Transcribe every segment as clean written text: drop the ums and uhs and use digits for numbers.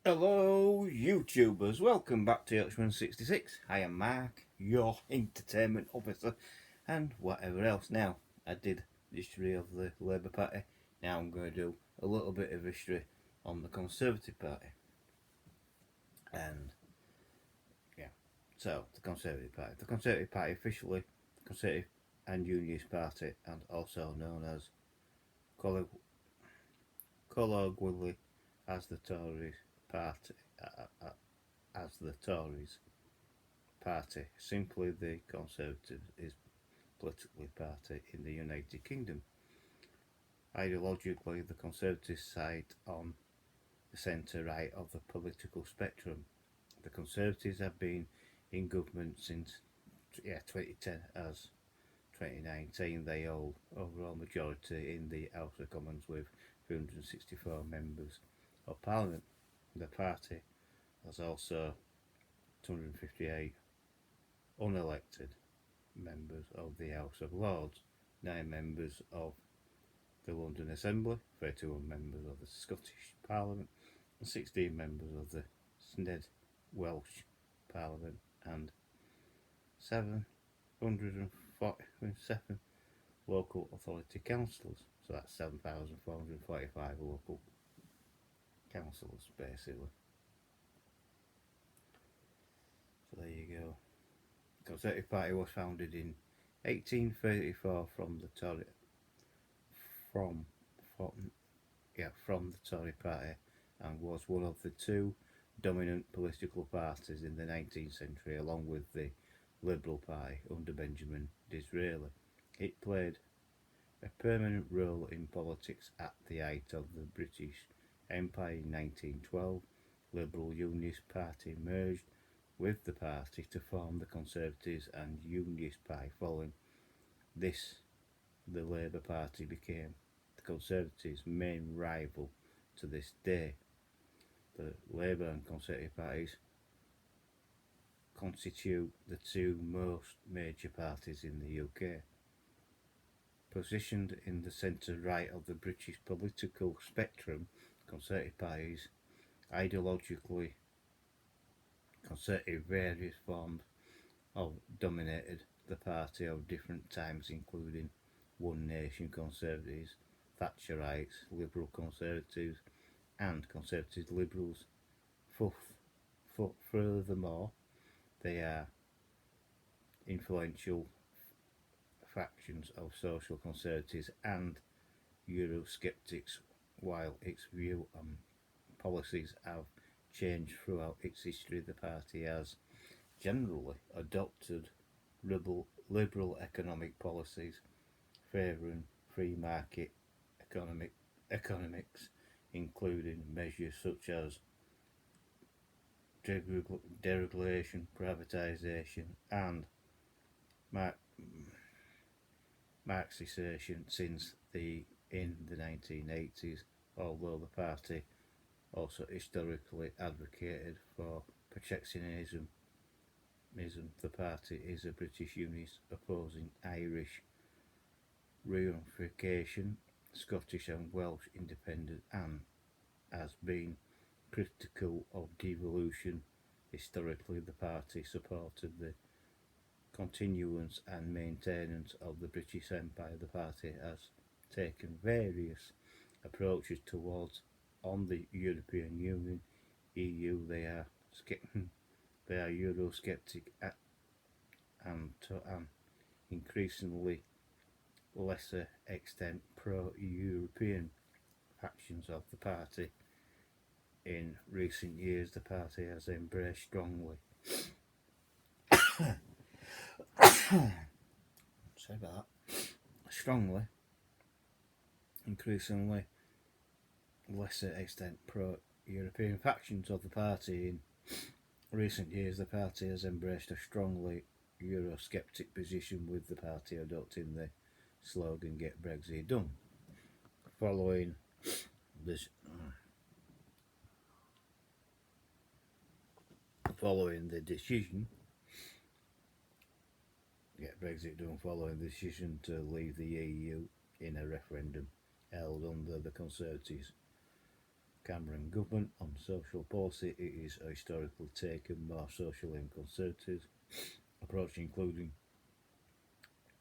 Hello YouTubers, welcome back to Yochman66. I am Mark, your entertainment officer and whatever else. Now, I did history of the Labour Party, now I'm going to do a little bit of history on the Conservative Party. And yeah, so the Conservative Party. The Conservative Party officially, the Conservative and Unionist Party, and also known as colloquially as the Tories Party, simply the Conservative is political party in the United Kingdom. Ideologically, the Conservative side on the centre-right of the political spectrum. The Conservatives have been in government since 2010, as 2019 they hold overall majority in the House of Commons with 364 members of Parliament. The party has also 258 unelected members of the House of Lords, 9 members of the London Assembly, 31 members of the Scottish Parliament, and 16 members of the SNED Welsh Parliament, and 747 local authority councillors. So that's 7,445 local councillors, basically. So there you go. The Conservative Party was founded in 1834 from the Tory Party, and was one of the two dominant political parties in the 19th century, along with the Liberal Party under Benjamin Disraeli. It played a permanent role in politics at the height of the British Empire in 1912. Liberal Unionist Party merged with the party to form the Conservatives and Unionist Party. Following this, the Labour Party became the Conservatives' main rival to this day. The Labour and Conservative parties constitute the two most major parties in the UK. Positioned in the centre-right of the British political spectrum, Conservative parties ideologically conservative various forms of dominated the party of different times, including One Nation Conservatives, Thatcherites, Liberal Conservatives, and Conservative Liberals. Furthermore, they are influential factions of social conservatives and Eurosceptics, while its view and policies have changed throughout its history. The party has generally adopted liberal economic policies favouring free market economics, including measures such as deregulation, privatisation, and Marxisation in the 1980s, although the party also historically advocated for protectionism. The party is a British unionist opposing Irish reunification, Scottish and Welsh independence, and has been critical of devolution. Historically, the party supported the continuance and maintenance of the British Empire. The party has taken various approaches towards on the European Union, EU. They are Eurosceptic and to an increasingly lesser extent pro-European factions of the party. In recent years, the party has embraced increasingly lesser extent pro-European factions of the party. In recent years, the party has embraced a strongly Eurosceptic position, with the party adopting the slogan "Get Brexit Done." Following the decision following the decision to leave the EU in a referendum held under the Conservatives. Cameron government on social policy, it is historically taken more social and conservative approach, including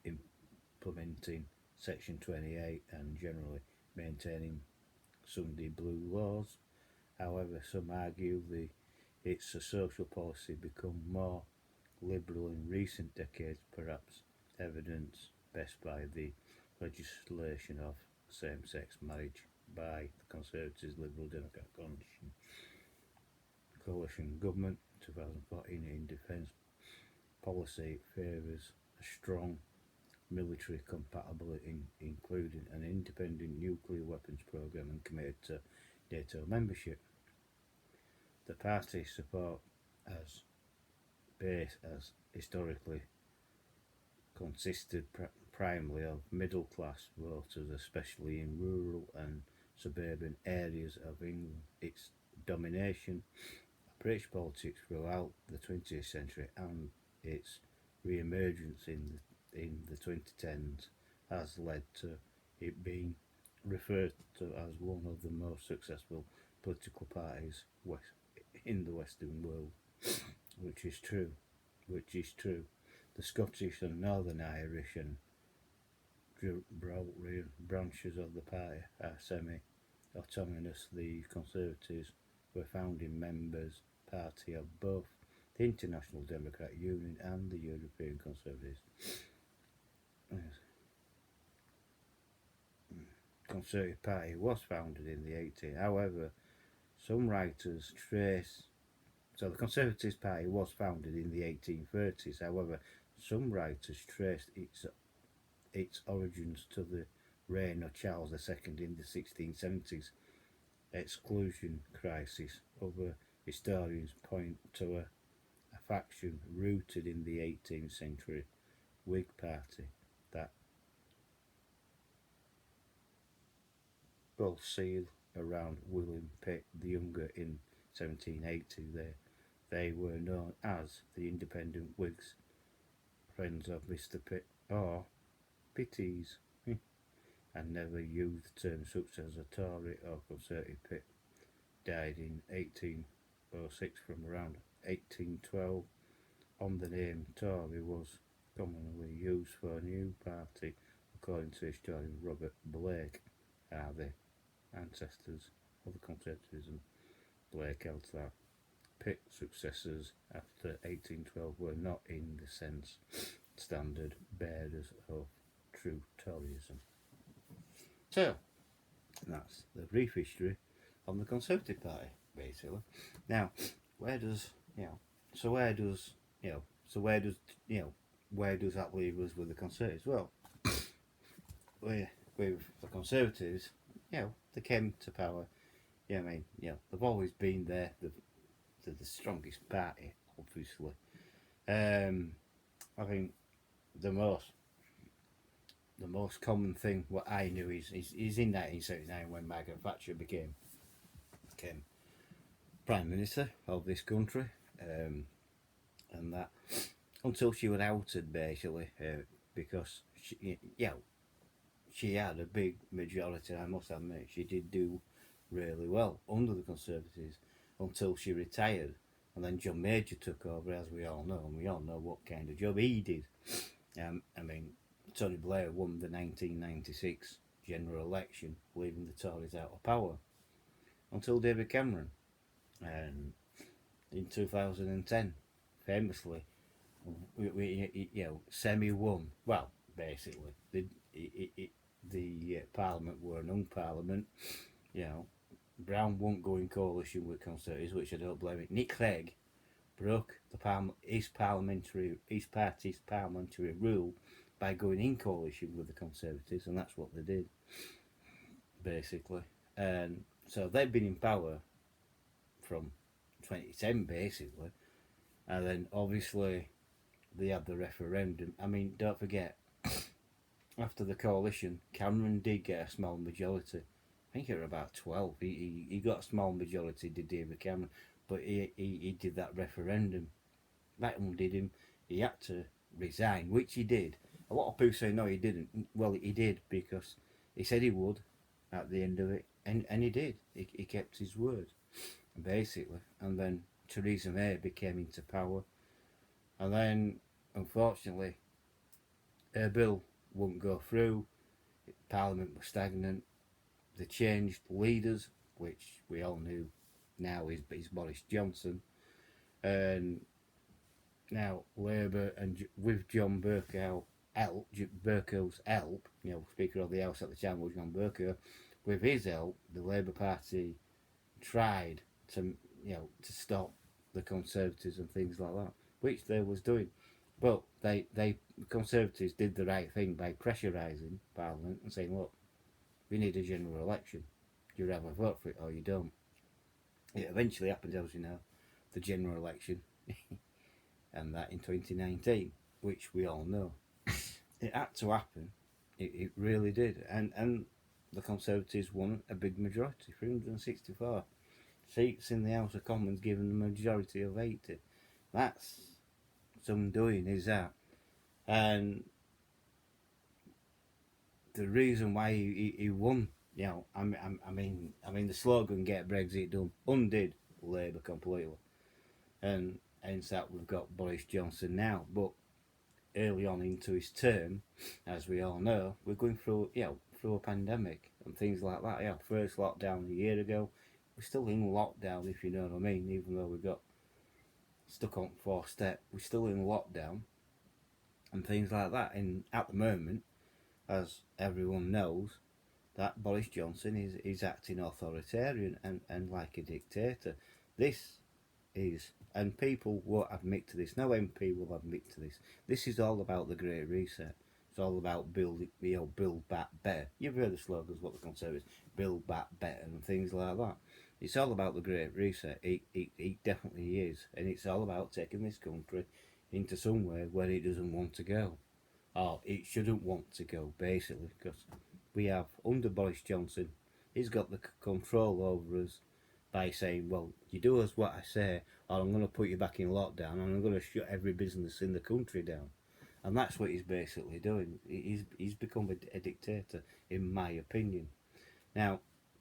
implementing Section 28 and generally maintaining Sunday blue laws. However, some argue its a social policy become more liberal in recent decades, perhaps evidenced best by the legislation of same-sex marriage by the Conservatives Liberal Democrat coalition government 2014. In defence policy favours a strong military compatibility, including an independent nuclear weapons programme, and committed to NATO membership. The party support as base has historically consisted primarily of middle class voters, especially in rural and suburban areas of England. Its domination of British politics throughout the 20th century and its re-emergence in the 2010s has led to it being referred to as one of the most successful political parties in the Western world, which is true. The Scottish and Northern Irish and branches of the party are semi-autonomous. The Conservatives were founding members party of both the International Democrat Union and the European Conservatives. Conservative Party was founded in the 18th. However, some writers trace. So the Conservative Party was founded in the 1830s. However, some writers traced its origins to the reign of Charles II in the 1670s exclusion crisis. Other historians point to a faction rooted in the 18th century Whig Party that both sealed around William Pitt the Younger in 1780. They were known as the Independent Whigs, friends of Mr. Pitt, or Pitties, and never used terms such as a Tory or Conservative. Pitt died in 1806 from around 1812. On the name Tory was commonly used for a new party, according to historian Robert Blake. Are the ancestors of the Conservatism? Blake held that Pitt's successors after 1812 were not in the sense standard bearers of true Toryism. So, that's the brief history of the Conservative Party, basically. Now, where does that leave us with the Conservatives? Well, with the Conservatives, they came to power. They've always been there. They're the strongest party, obviously. I think the most common thing what I knew is in 1979 when Margaret Thatcher became Prime Minister of this country, and that until she was outed basically, because she had a big majority. I must admit she did do really well under the Conservatives until she retired, and then John Major took over, as we all know, and we all know what kind of job he did. Tony Blair won the 1996 general election, leaving the Tories out of power, until David Cameron, and in 2010, famously, Semi won. Well, basically, the Parliament were an hung Parliament. Brown won't go in coalition with Conservatives, which I don't blame it. Nick Clegg broke his party's parliamentary rule by going in coalition with the Conservatives, and that's what they did, basically. And so they've been in power from 2010, basically, and then obviously they had the referendum. Don't forget, after the coalition, Cameron did get a small majority. I think it was about 12. He got a small majority, did David Cameron, but he did that referendum. That undid him. He had to resign, which he did. A lot of people say no, he didn't. Well, he did, because he said he would at the end of it, and he did. He kept his word, basically. And then Theresa May became into power, and then unfortunately her bill wouldn't go through. Parliament was stagnant. They changed leaders, which we all knew now is Boris Johnson, and now Labour and with John Bercow's help, Speaker of the House at the time was John Bercow. With his help, the Labour Party tried to to stop the Conservatives and things like that, which they was doing. But the Conservatives did the right thing by pressurising Parliament and saying, look, we need a general election. You either vote for it or you don't. It eventually happened, as you know, the general election, and that in 2019, which we all know. It had to happen. It really did. And the Conservatives won a big majority, 364 seats in the House of Commons, given the majority of 80. That's some doing, is that? And the reason why he won, I mean, the slogan "Get Brexit Done" undid Labour completely, and hence that we've got Boris Johnson now. But early on into his term, as we all know, we're going through through a pandemic and things like that. First lockdown a year ago. We're still in lockdown, if you know what I mean. Even though we got stuck on 4-step, we're still in lockdown and things like that. And at the moment, as everyone knows, that Boris Johnson is acting authoritarian and like a dictator. This is, and people won't admit to this. No MP will admit to this. This is all about the Great Reset. It's all about build back better. You've heard the slogans, what the Conservatives, build back better and things like that. It's all about the Great Reset. It definitely is, and it's all about taking this country into somewhere where it doesn't want to go, or it shouldn't want to go, basically, because we have, under Boris Johnson, he's got the control over us by saying, well, you do as what I say, or I'm going to put you back in lockdown and I'm going to shut every business in the country down. And that's what he's basically doing. He's become a dictator, in my opinion. Now,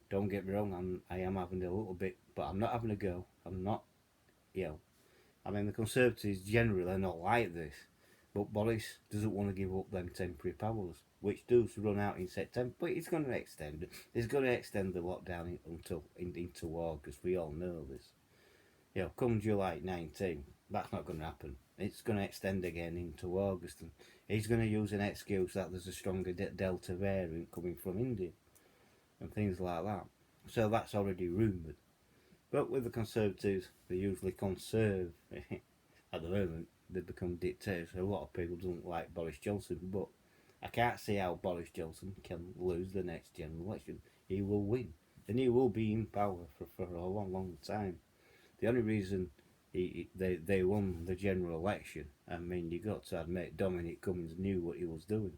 don't get me wrong, I am having a little bit, but I'm not having a go. I'm not, the Conservatives generally are not like this. But Boris doesn't want to give up them temporary powers, which does run out in September. But he's going to extend it. He's going to extend the lockdown into August. We all know this. Come July 19, that's not going to happen. It's going to extend again into August, and he's going to use an excuse that there's a stronger Delta variant coming from India and things like that. So that's already rumoured. But with the Conservatives, they usually conserve. At the moment, they've become dictators. A lot of people don't like Boris Johnson, but I can't see how Boris Johnson can lose the next general election. He will win, and he will be in power for a long, long time. The only reason they won the general election, you got to admit, Dominic Cummings knew what he was doing,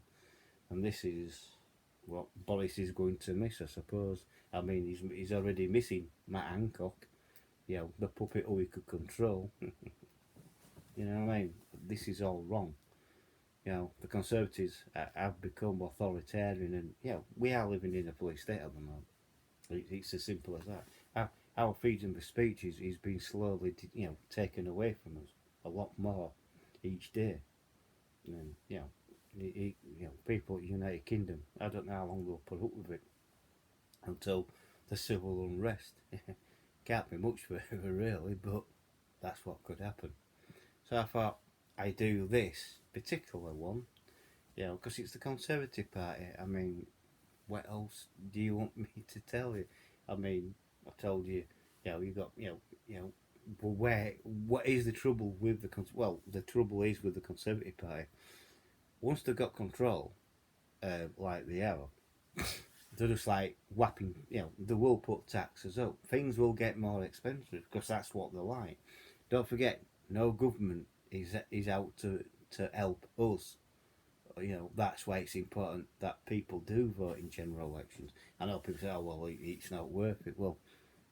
and this is what Boris is going to miss, I suppose. He's already missing Matt Hancock, the puppet who he could control. You know what I mean? This is all wrong. The Conservatives have become authoritarian, and we are living in a police state at the moment. It's as simple as that. Our freedom of speech is being slowly, taken away from us a lot more each day. And people at the United Kingdom, I don't know how long they'll put up with it until the civil unrest. Can't be much further, really, but that's what could happen. So I thought I'd do this particular one, because it's the Conservative Party. What else do you want me to tell you? I told you, you got, what is the trouble with the trouble is with the Conservative Party. Once they've got control, like they have, they're just like whapping, they will put taxes up. Things will get more expensive because that's what they're like. Don't forget, no government is out to help us. That's why it's important that people do vote in general elections. I know people say, oh, well, it's not worth it. Well,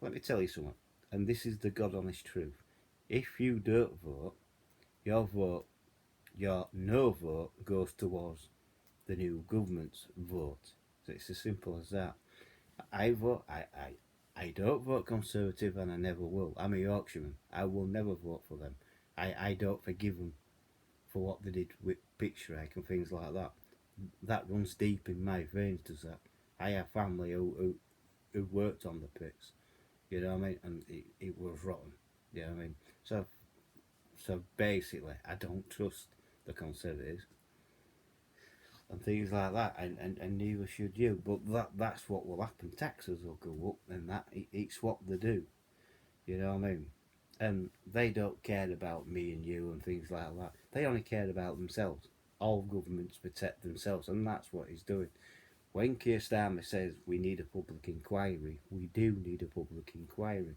let me tell you something, and this is the God honest truth. If you don't vote, your no vote goes towards the new government's vote. So it's as simple as that. I vote. I don't vote Conservative, and I never will. I'm a Yorkshireman. I will never vote for them. I don't forgive them for what they did with pitch strike and things like that. That runs deep in my veins. Does that? I have family who worked on the pits. You know what I mean? And it was rotten. You know what I mean? So basically, I don't trust the Conservatives and things like that, and neither should you. But that's what will happen. Taxes will go up, and it's what they do. You know what I mean? And they don't care about me and you and things like that. They only care about themselves. All governments protect themselves, and that's what he's doing. When Keir Starmer says we need a public inquiry, we do need a public inquiry.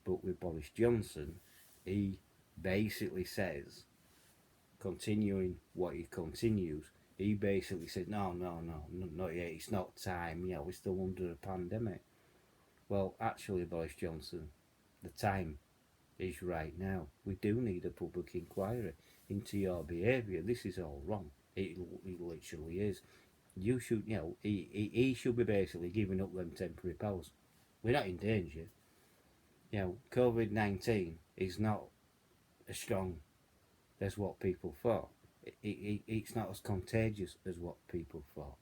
But with Boris Johnson, he basically says, continuing what he continues, he basically said, no, not yet, it's not time, we're still under a pandemic. Well, actually, Boris Johnson, the time is right now. We do need a public inquiry into your behaviour. This is all wrong. It literally is. You should, he should be basically giving up them temporary powers. We're not in danger. COVID-19 is not as strong as what people thought. It's not as contagious as what people thought.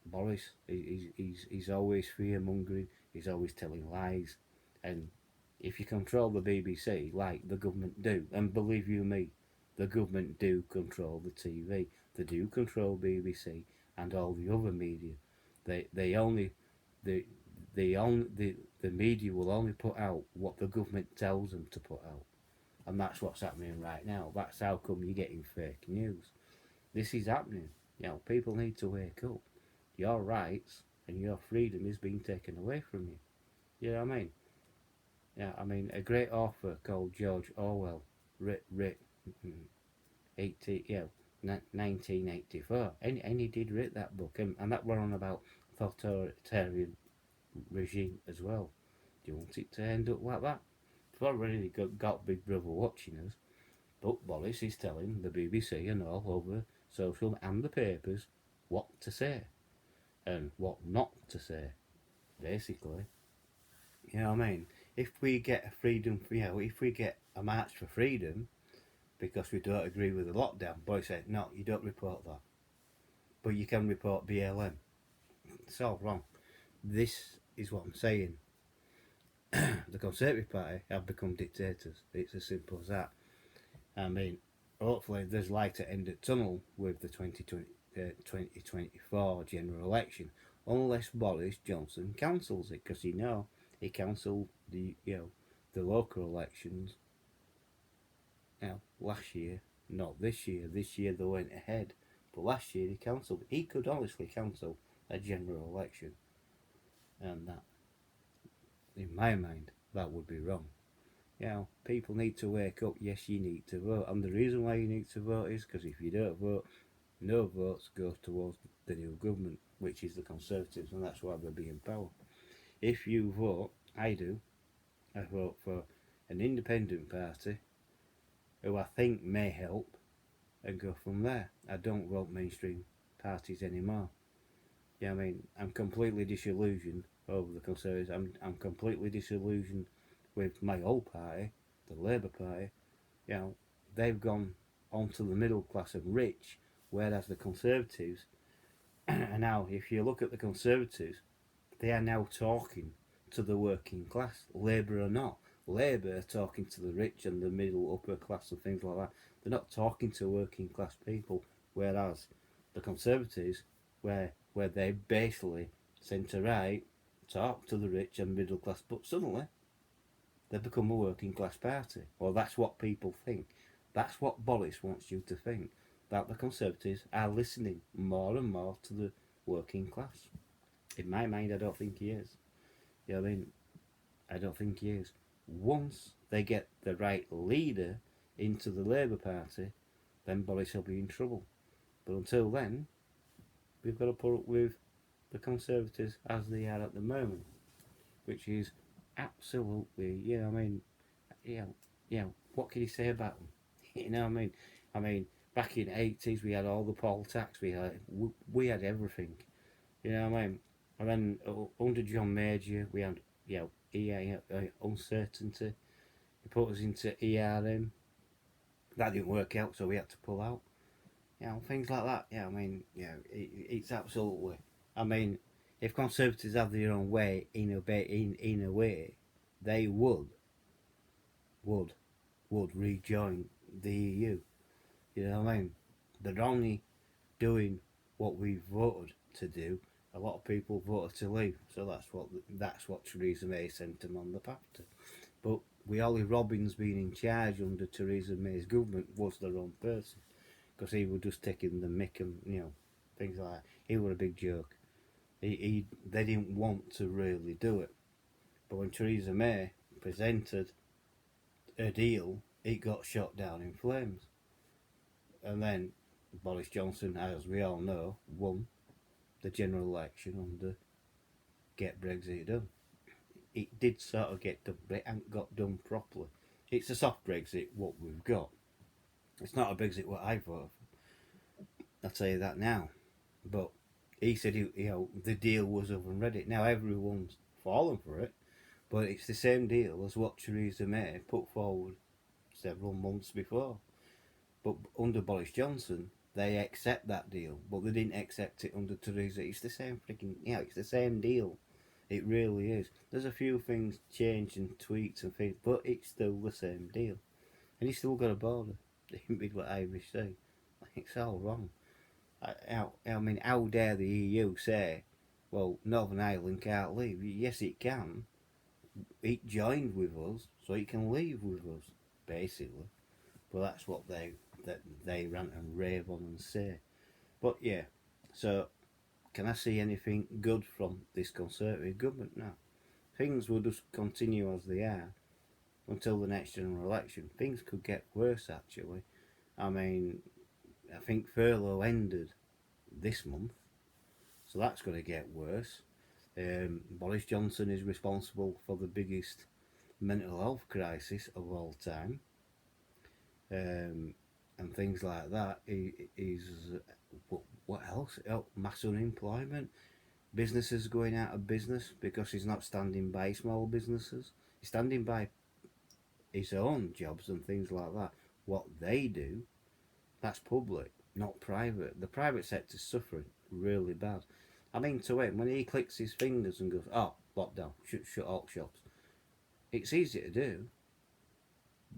Boris, he's always fear mongering. He's always telling lies, and if you control the BBC like the government do, and believe you me, the government do control the TV. They do control BBC and all the other media. They only the the media will only put out what the government tells them to put out, and that's what's happening right now. That's how come you're getting fake news. This is happening. People need to wake up. Your rights and your freedom is being taken away from you. You know what I mean? Yeah, I mean, a great author called George Orwell writ 1984, and he did write that book, and that were on about authoritarian regime as well. Do you want it to end up like that? We've already got Big Brother watching us, but Boris is telling the BBC and all over social and the papers what to say and what not to say, basically. You know what I mean? If we get a freedom, if we get a march for freedom because we don't agree with the lockdown, Boris said, no, you don't report that. But you can report BLM. It's all wrong. This is what I'm saying. The Conservative Party have become dictators. It's as simple as that. I mean, hopefully there's light at the end of the tunnel with the 2024 general election, unless Boris Johnson cancels it, because he cancelled the local elections last year, not this year. This year they went ahead, but last year he cancelled. He could honestly cancel a general election, and that, in my mind, that would be wrong. People need to wake up. Yes, you need to vote, and the reason why you need to vote is because if you don't vote, no votes go towards the new government, which is the Conservatives, and that's why they'll be in power. If you vote, I vote for an independent party who I think may help, and go from there. I don't vote mainstream parties anymore. I mean, I'm completely disillusioned over the Conservatives. I'm completely disillusioned with my old party, the Labour Party. They've gone onto the middle class and rich, whereas the Conservatives, and now if you look at the Conservatives, they are now talking to the working class, Labour or not. Labour are talking to the rich and the middle upper class and things like that. They're not talking to working class people, whereas the Conservatives, where they basically centre right, talk to the rich and middle class, but suddenly they become a working class party. Well, that's what people think. That's what Boris wants you to think, that the Conservatives are listening more and more to the working class. In my mind, I don't think he is. I mean? I don't think he is. Once they get the right leader into the Labour Party, then Boris will be in trouble. But until then, we've got to put up with the Conservatives as they are at the moment, which is absolutely, what can you say about them? You know what I mean? I mean, back in the 80s, we had all the poll tax, we had everything. You know what I mean? And then under John Major, we had uncertainty. He put us into ERM. That didn't work out, so we had to pull out. Things like that. I mean, it's absolutely. I mean, if Conservatives have their own way in a way, they would rejoin the EU. You know what I mean? They're only doing what we voted to do. A lot of people voted to leave, so that's what Theresa May sent them on the path to. But with Ollie Robbins being in charge under Theresa May's government was the wrong person, because he was just taking the mick and things like that. He was a big joke. They didn't want to really do it, but when Theresa May presented a deal, it got shot down in flames. And then Boris Johnson, as we all know, won the general election under Get Brexit Done. It did sort of get done, but it ain't got done properly. It's a soft Brexit, what we've got. It's not a Brexit what I voted for. I'll tell you that now. But he said, the deal was up and ready. Now everyone's fallen for it, but it's the same deal as what Theresa May put forward several months before. But under Boris Johnson, they accept that deal, but they didn't accept it under Theresa. It's the same it's the same deal. It really is. There's a few things changed and tweaks and things, but it's still the same deal. And you still got a border. Big what Irish say. It's all wrong. I mean, how dare the EU say, well, Northern Ireland can't leave? Yes, it can. It joined with us, so it can leave with us, basically. But that's what they rant and rave on and say. But yeah, so can I see anything good from this Conservative government now? Things will just continue as they are until the next general election. Things could get worse, actually. I mean, I think furlough ended this month, so that's going to get worse. Boris Johnson is responsible for the biggest mental health crisis of all time, and things like that. What else? Mass unemployment, businesses going out of business because he's not standing by small businesses. He's standing by his own jobs and things like that. What they do, that's public, not private. The private sector's suffering really bad. I mean, to him, when he clicks his fingers and goes, "Oh, lockdown, shut all shops," it's easy to do,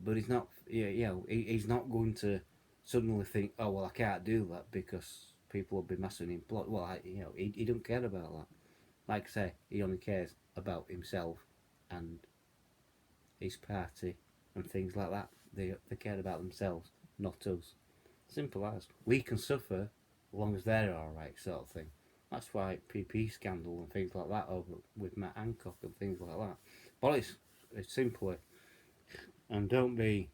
but he's not. He's not going to suddenly think, "Oh, well, I can't do that because people will be massively employed." Well, he don't care about that. Like I say, he only cares about himself and his party and things like that. They care about themselves, not us. Simple as. We can suffer as long as they're alright, sort of thing. That's why PP scandal and things like that over with Matt Hancock and things like that. But it's simply, and don't be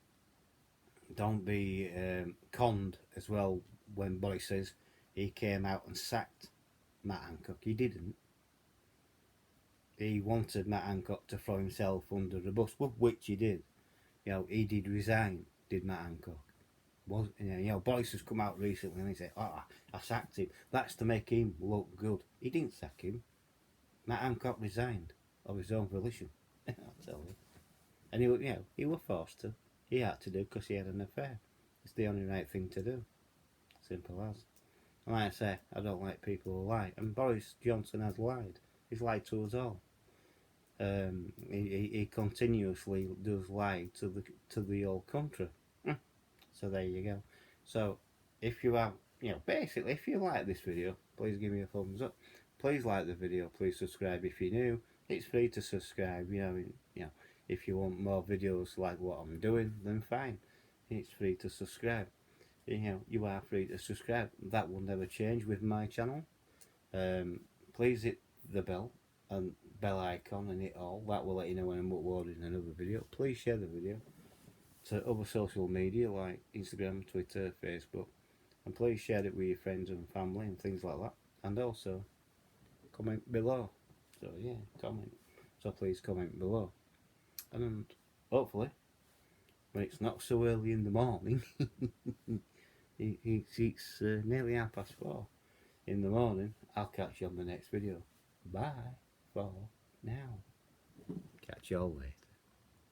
conned as well when Boris says he came out and sacked Matt Hancock. He didn't. He wanted Matt Hancock to throw himself under the bus, which he did. He did resign, did Matt Hancock. Boris has come out recently and he said, "Oh, I sacked him." That's to make him look good. He didn't sack him. Matt Hancock resigned of his own volition. I'll tell you. And he was forced to. He had to do because he had an affair. It's the only right thing to do. Simple as. And like I say, I don't like people who lie. And Boris Johnson has lied. He's lied to us all. He continuously does lie to the whole country. So there you go. So if you have, basically, if you like this video, please give me a thumbs up. Please like the video. Please subscribe if you're new. It's free to subscribe. If you want more videos like what I'm doing, then fine. It's free to subscribe. You are free to subscribe. That will never change with my channel. Please hit the bell and bell icon and hit all. That will let you know when I'm uploading another video. Please share the video to other social media like Instagram, Twitter, Facebook, and please share it with your friends and family and things like that. And also comment below. So yeah, comment. So please comment below. And hopefully, when it's not so early in the morning, it's nearly 4:30 in the morning, I'll catch you on the next video. Bye for now. Catch you all later.